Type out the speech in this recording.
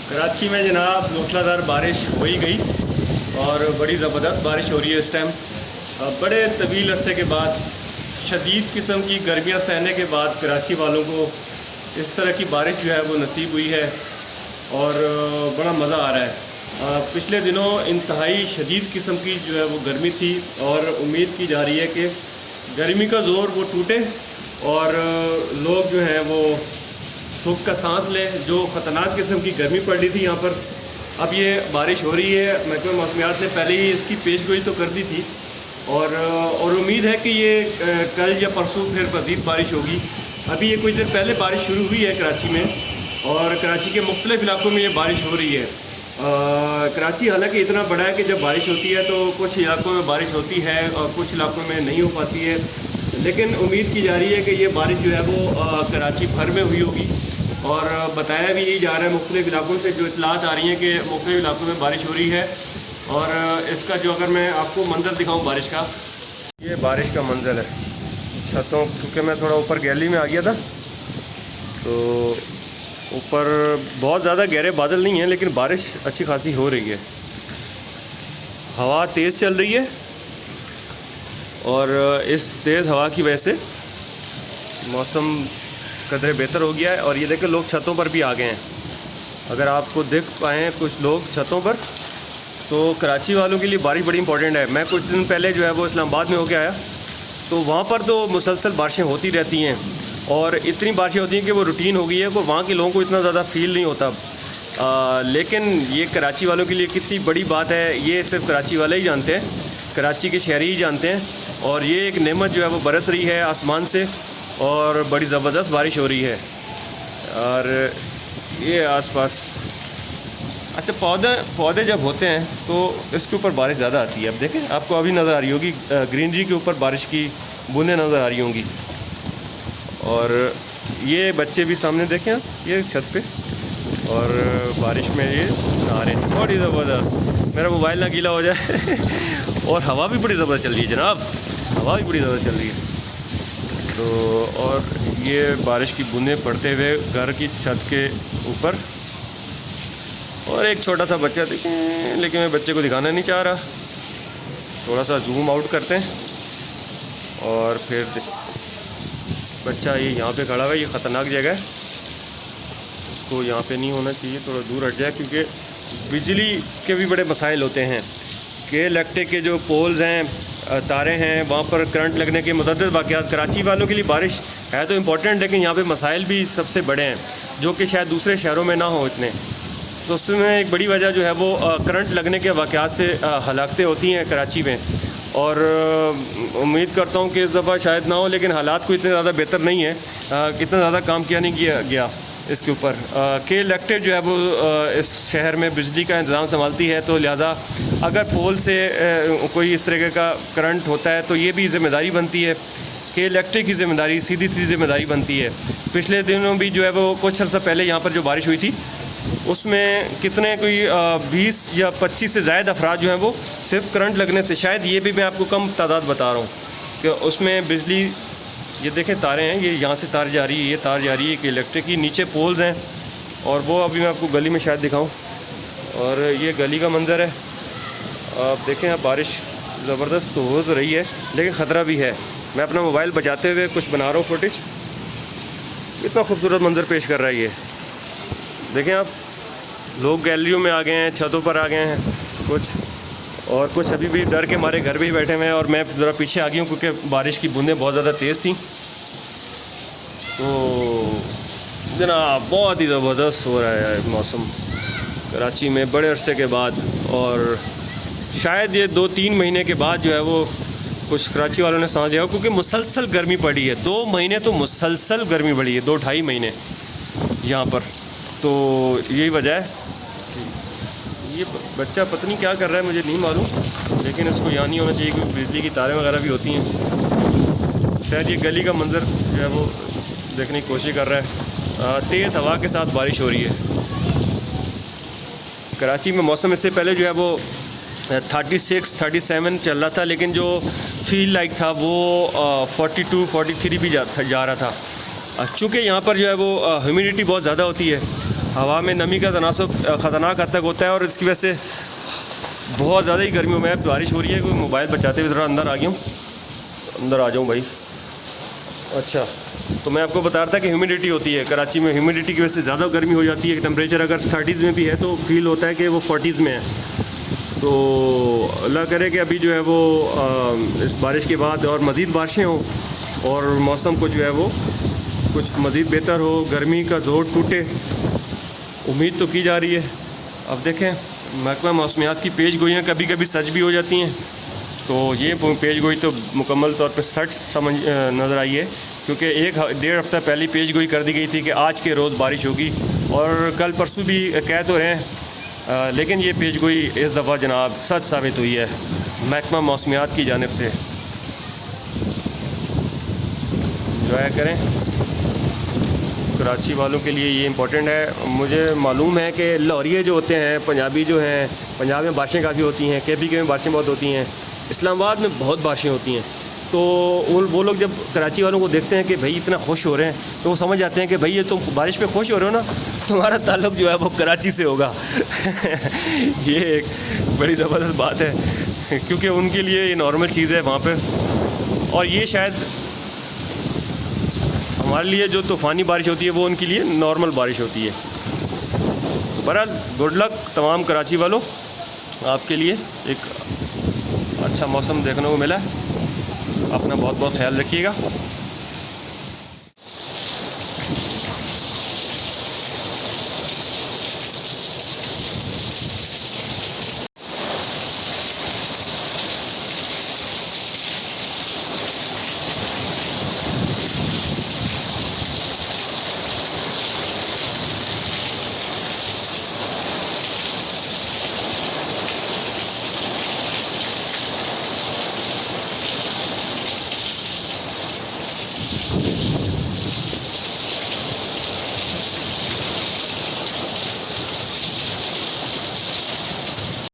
कराची में जनाब मूसलाधार बारिश हो ही गई और बड़ी ज़बरदस्त बारिश हो रही है इस टाइम। बड़े तवील अरसे के बाद शदीद किस्म की गर्मियाँ सहने के बाद कराची वालों को इस तरह की बारिश जो है वो नसीब हुई है और बड़ा मज़ा आ रहा है। पिछले दिनों इंतहाई शदीद किस्म की जो है वो गर्मी थी और उम्मीद की जा रही है कि गर्मी का ज़ोर वो टूटे और लोग जो हैं वो सुख का सांस लें। जो ख़तरनाक किस्म की गर्मी पड़ रही थी यहाँ पर, अब ये बारिश हो रही है। महकमा मौसमियात ने पहले ही इसकी पेशगोई तो कर दी थी और उम्मीद है कि ये कल या परसों फिर मज़ीद बारिश होगी। अभी ये कुछ देर पहले बारिश शुरू हुई है कराची में और कराची के मुख्तलिफ़ इलाकों में ये बारिश हो रही है। कराची हालांकि इतना बड़ा है कि जब बारिश होती है तो कुछ इलाकों में बारिश होती है और कुछ इलाकों में नहीं हो पाती है, लेकिन उम्मीद की जा रही है कि ये बारिश जो है वो कराची भर में हुई होगी। और बताया भी यही जा रहा है, मुख्तलिफ़ इलाकों से जो इतलात आ रही हैं कि मुख्तलिफ़ इलाकों में बारिश हो रही है। और इसका जो अगर मैं आपको मंज़र दिखाऊं बारिश का, ये बारिश का मंज़र है छतों, क्योंकि मैं थोड़ा ऊपर गैलरी में आ गया था तो ऊपर बहुत ज़्यादा गहरे बादल नहीं हैं, लेकिन बारिश अच्छी खासी हो रही है। हवा तेज़ चल रही है और इस तेज़ हवा की वजह से मौसम कदरे बेहतर हो गया है। और ये देखें लोग छतों पर भी आ गए हैं। अगर आपको देख पाएँ कुछ लोग छतों पर, तो कराची वालों के लिए बारिश बड़ी इंपॉर्टेंट है। मैं कुछ दिन पहले जो है वो इस्लामाबाद में होके आया, तो वहाँ पर तो मुसलसल बारिशें होती रहती हैं और इतनी बारिशें होती हैं कि वो रूटीन हो गई है, को वहाँ के लोगों को इतना ज़्यादा फील नहीं होता। लेकिन ये कराची वालों के लिए कितनी बड़ी बात है, ये सिर्फ कराची वाले ही जानते हैं, कराची के शहरी ही जानते हैं। और ये एक नेमत जो है वो बरस रही है आसमान से और बड़ी ज़बरदस्त बारिश हो रही है। और ये आसपास अच्छा पौधे जब होते हैं तो इसके ऊपर बारिश ज़्यादा आती है। अब देखें, आपको अभी नज़र आ रही होगी ग्रीनरी के ऊपर बारिश की बूंदें नज़र आ रही होंगी। और ये बच्चे भी सामने देखें आप, ये छत पे, और बारिश में ये नहा रहे हैं, बड़ी ज़बरदस्त। मेरा मोबाइल ना गीला हो जाए और हवा भी बड़ी ज़बरदस्त चल रही है जनाब, हवा भी बड़ी ज़बरदस्त चल रही है। तो और ये बारिश की बूंदें पड़ते हुए घर की छत के ऊपर, और एक छोटा सा बच्चा देखें, लेकिन मैं बच्चे को दिखाना नहीं चाह रहा। थोड़ा सा जूम आउट करते हैं और फिर बच्चा ये यहाँ पे खड़ा हुआ है। ये ख़तरनाक जगह है, इसको यहाँ पे नहीं होना चाहिए, थोड़ा दूर हट जाए, क्योंकि बिजली के भी बड़े मसाइल होते हैं कि इलेक्ट्रिक के जो पोल्स हैं, तारे हैं, वहाँ पर करंट लगने के मुतअद्दिद वाक़यात। कराची वालों के लिए बारिश है तो इम्पोर्टेंट, लेकिन यहाँ पे मसाइल भी सबसे बड़े हैं जो कि शायद दूसरे शहरों में ना हो इतने। तो उसमें एक बड़ी वजह जो है वो करंट लगने के वाक़यात से हलाकतें होती हैं कराची में। और उम्मीद करता हूँ कि इस दफ़ा शायद ना हो, लेकिन हालात को इतने ज़्यादा बेहतर नहीं है, इतना ज़्यादा काम किया नहीं किया गया इसके ऊपर। के इलेक्टेड जो है वो इस शहर में बिजली का इंतज़ाम संभालती है, तो लिहाजा अगर पोल से कोई इस तरह का करंट होता है तो ये भी ज़िम्मेदारी बनती है कि इलेक्ट्रिक की ज़िम्मेदारी, सीधी ज़िम्मेदारी बनती है। पिछले दिनों भी जो है वो कुछ अर्सा पहले यहाँ पर जो बारिश हुई थी, उसमें कितने कोई 20 या 25 से ज़ायद अफराद जो हैं वो सिर्फ करंट लगने से, शायद ये भी मैं आपको कम तादाद बता रहा हूँ, कि उसमें बिजली, ये देखें तारें हैं, ये यहाँ से तार जा रही है, ये तार जा रही है कि इलेक्ट्रिक की, नीचे पोल्स हैं। और वो अभी मैं आपको गली में शायद दिखाऊँ, और ये गली का मंज़र है। आप देखें, अब बारिश ज़बरदस्त तो हो रही है, लेकिन ख़तरा भी है। मैं अपना मोबाइल बचाते हुए कुछ बना रहा हूँ फुटेज। इतना खूबसूरत मंज़र पेश कर रहा है ये। देखें आप, लोग गैलरियों में आ गए हैं, छतों पर आ गए हैं कुछ, और कुछ अभी भी डर के मारे घर पे ही बैठे हुए हैं। और मैं ज़रा पीछे आ गई हूँ क्योंकि बारिश की बूंदें बहुत ज़्यादा तेज़ थी। तो जनाब बहुत ही ज़बरदस्त हो रहा है मौसम कराची में बड़े अरसे के बाद, और शायद ये 2-3 महीने के बाद जो है वो कुछ कराची वालों ने समझ लिया, क्योंकि मुसलसल गर्मी पड़ी है। 2 महीने तो मुसलसल गर्मी पड़ी है, 2-2.5 महीने यहाँ पर। तो यही वजह है कि ये बच्चा पता नहीं क्या कर रहा है, मुझे नहीं मालूम, लेकिन इसको यहाँ नहीं होना चाहिए क्योंकि बिजली की तारें वगैरह भी होती हैं। शायद ये गली का मंज़र जो है वो देखने की कोशिश कर रहा है। तेज़ हवा के साथ बारिश हो रही है कराची में। मौसम इससे पहले जो है वो 36-37 चल रहा था, लेकिन जो फील लाइक था वो 42-43 भी जा रहा था। चूँकि यहाँ पर जो है वो ह्यूमिडिटी बहुत ज़्यादा होती है हवा में नमी का तनासब ख़तरनाक हद तक होता है और इसकी वजह से बहुत ज़्यादा ही गर्मी में बारिश हो रही है। कोई मोबाइल बचाते हुए ज़रा अंदर आ गया हूँ, अंदर आ जाऊँ भाई। अच्छा, तो मैं आपको बता रहा था कि ह्यूमिडिटी होती है कराची में, ह्यूमिडिटी की वजह से ज़्यादा गर्मी हो जाती है। टेम्परेचर अगर 30s में भी है तो फील होता है कि वो 40s में है। तो अल्लाह करे कि अभी जो है वो इस बारिश के बाद और मज़ीद बारिशें हों और मौसम को जो है वो कुछ मज़ीद बेहतर हो, गर्मी का ज़ोर टूटे, उम्मीद तो की जा रही है। अब देखें, महकमा मौसमियात की पेश गोइयाँ कभी कभी सच भी हो जाती हैं। तो ये पेश गोई तो मुकम्मल तौर पर सच समझ नज़र आई है, क्योंकि 1-1.5 हफ़्ता पहले पेश गोई कर दी गई थी कि आज के रोज़ बारिश होगी और कल परसों भी कह तो रहे हैं, लेकिन ये पेश गोई इस दफ़ा जनाब सच साबित हुई है महकमा मौसमियात की जानिब से। इंजॉय करें, कराची वालों के लिए ये इम्पोर्टेंट है। मुझे मालूम है कि लाहौरिये जो होते हैं, पंजाबी जो हैं, पंजाब में बारिशें काफ़ी होती हैं, KPK में बारिशें बहुत होती हैं, इस्लामाबाद में बहुत बारिशें होती हैं। तो वो लोग जब कराची वालों को देखते हैं कि भाई इतना खुश हो रहे हैं, तो वो समझ जाते हैं कि भाई ये तुम बारिश पे खुश हो रहे हो ना, तुम्हारा ताल्लुक़ जो है वो कराची से होगा। ये एक बड़ी ज़बरदस्त बात है, क्योंकि उनके लिए ये नॉर्मल चीज़ है वहाँ पर। और ये शायद हमारे लिए जो तूफ़ानी बारिश होती है वो उनके लिए नॉर्मल बारिश होती है। बहरहाल गुड लक तमाम कराची वालों, आपके लिए एक अच्छा मौसम देखने को मिला है। अपना बहुत बहुत ख्याल रखिएगा।